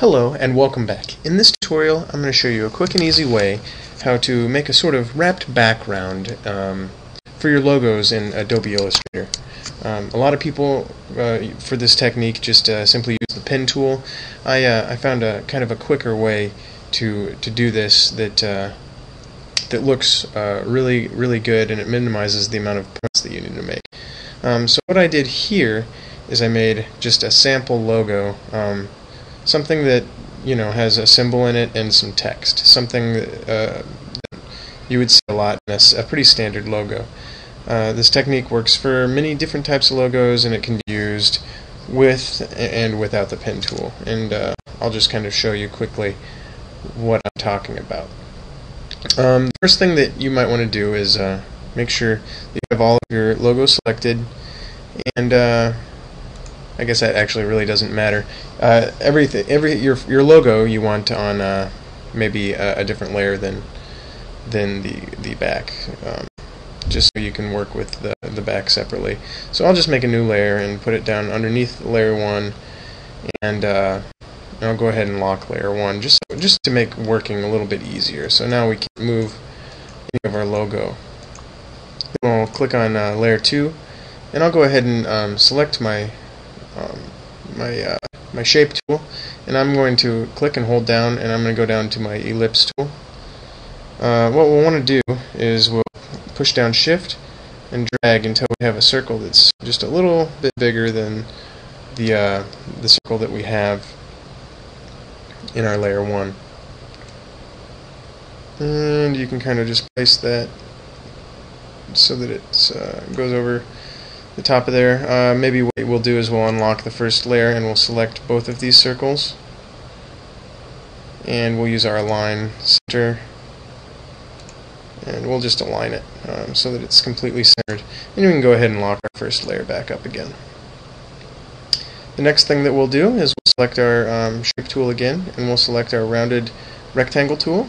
Hello and welcome back. In this tutorial I'm going to show you a quick and easy way how to make a sort of wrapped background for your logos in Adobe Illustrator. A lot of people for this technique just simply use the pen tool. I found a kind of a quicker way to do this that looks really good, and it minimizes the amount of points that you need to make. So what I did here is I made just a sample logo. Something that has a symbol in it and some text. Something that you would see a lot in a pretty standard logo. This technique works for many different types of logos, and it can be used with and without the pen tool. And I'll just kind of show you quickly what I'm talking about. The first thing that you might want to do is make sure that you have all of your logos selected, and I guess that actually really doesn't matter. Your logo you want on maybe a different layer than the back, just so you can work with the back separately. So I'll just make a new layer and put it down underneath layer 1, and I'll go ahead and lock layer 1 just to make working a little bit easier. So now we can move any of our logo. Then I'll click on layer 2, and I'll go ahead and select my shape tool, and I'm going to click and hold down, and I'm going to go down to my ellipse tool. What we'll want to do is we'll push down shift and drag until we have a circle that's just a little bit bigger than the circle that we have in our layer 1. And you can kind of just place that so that it goes over the top of there. Maybe what we'll do is we'll unlock the first layer and we'll select both of these circles, and we'll use our align center, and we'll just align it so that it's completely centered, and we can go ahead and lock our first layer back up again. The next thing that we'll do is we'll select our shape tool again, and we'll select our rounded rectangle tool,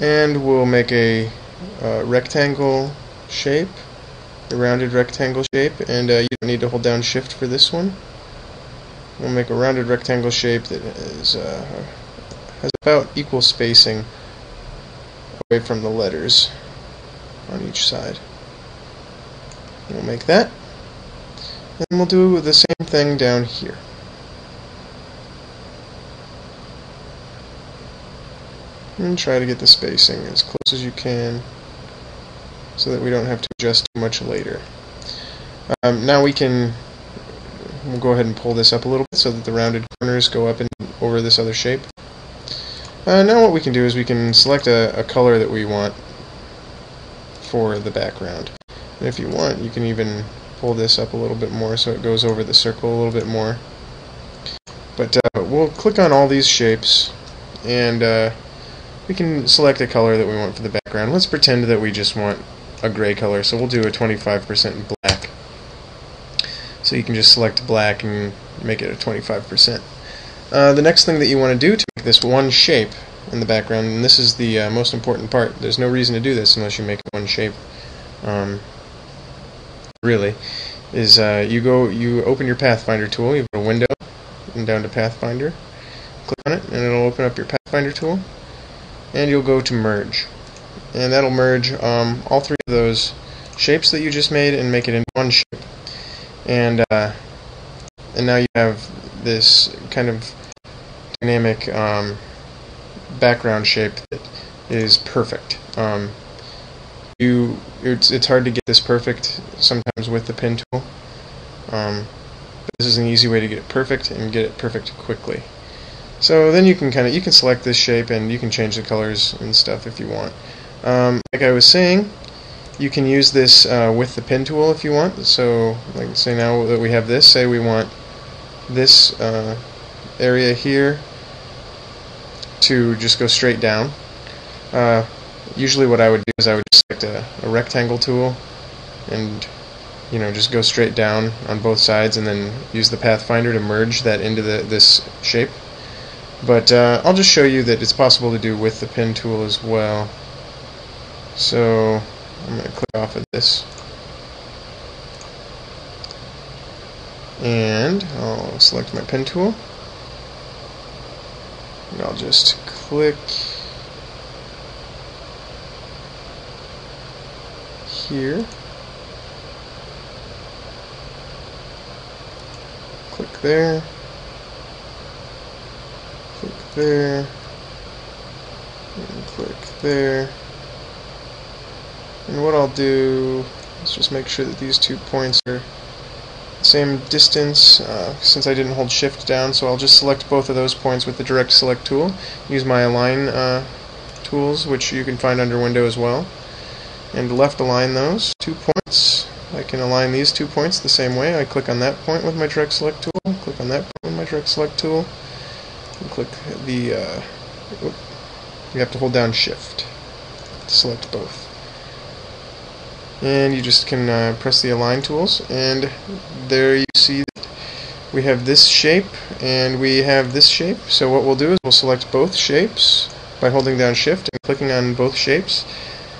and we'll make a rectangle shape, a rounded rectangle shape, and you don't need to hold down shift for this one. We'll make a rounded rectangle shape that has about equal spacing away from the letters on each side. We'll make that, and we'll do the same thing down here. And try to get the spacing as close as you can, so that we don't have to adjust too much later. Now we'll go ahead and pull this up a little bit so that the rounded corners go up and over this other shape. Now what we can do is we can select a color that we want for the background. And if you want, you can even pull this up a little bit more so it goes over the circle a little bit more. But we'll click on all these shapes, and we can select a color that we want for the background. Let's pretend that we just want a gray color, so we'll do a 25% black. So you can just select black and make it a 25%. The next thing that you want to do to make this one shape in the background, and this is the most important part, there's no reason to do this unless you make one shape, really, is you open your Pathfinder tool, you go to Window, and down to Pathfinder, click on it, and it'll open up your Pathfinder tool, and you'll go to Merge. And that'll merge all three of those shapes that you just made and make it into one shape. And now you have this kind of dynamic background shape that is perfect. It's hard to get this perfect sometimes with the pen tool. But this is an easy way to get it perfect and get it perfect quickly. So then you can select this shape, and you can change the colors and stuff if you want. Like I was saying, you can use this with the pen tool if you want. So, like, say now that we have this, say we want this area here to just go straight down. Usually what I would do is I would just select a rectangle tool and just go straight down on both sides, and then use the Pathfinder to merge that into this shape. But I'll just show you that it's possible to do with the pen tool as well. So I'm going to click off of this, and I'll select my pen tool, And I'll just click here, click there, click there, and click there. And what I'll do is just make sure that these 2 points are the same distance, since I didn't hold shift down, so I'll just select both of those points with the direct select tool. Use my align tools, which you can find under window as well, and left align those 2 points. I can align these 2 points the same way. I click on that point with my direct select tool, click on that point with my direct select tool, and click the you have to hold down shift to select both. And you just can press the align tools, and there you see that we have this shape and we have this shape. So what we'll do is we'll select both shapes by holding down shift and clicking on both shapes,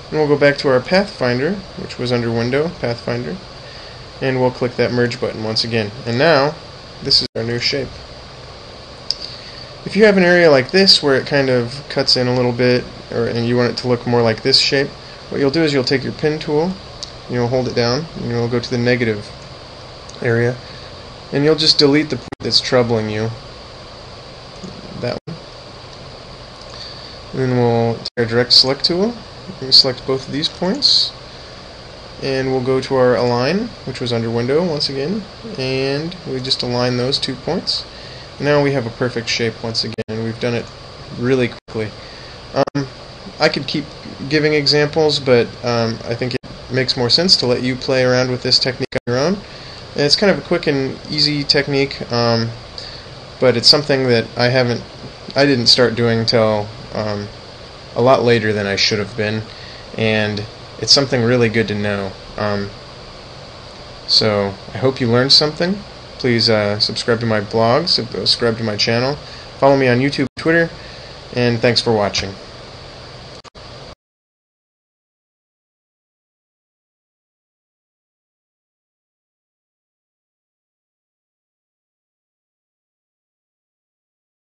and we'll go back to our Pathfinder, which was under window, Pathfinder, and we'll click that merge button once again, and now this is our new shape. If you have an area like this where it kind of cuts in a little bit, and you want it to look more like this shape, what you'll do is you'll take your pen tool, you'll hold it down, and you'll go to the negative area, and you'll just delete the point that's troubling you, that one. And then we'll take our direct select tool, and select both of these points, and we'll go to our align, which was under window once again, and we just align those 2 points. Now we have a perfect shape once again, and we've done it really quickly. I could keep giving examples, but I think it makes more sense to let you play around with this technique on your own. And it's kind of a quick and easy technique, but it's something that I didn't start doing till a lot later than I should have been, and it's something really good to know. So I hope you learned something. Please subscribe to my blog, subscribe to my channel, follow me on YouTube, Twitter, and thanks for watching.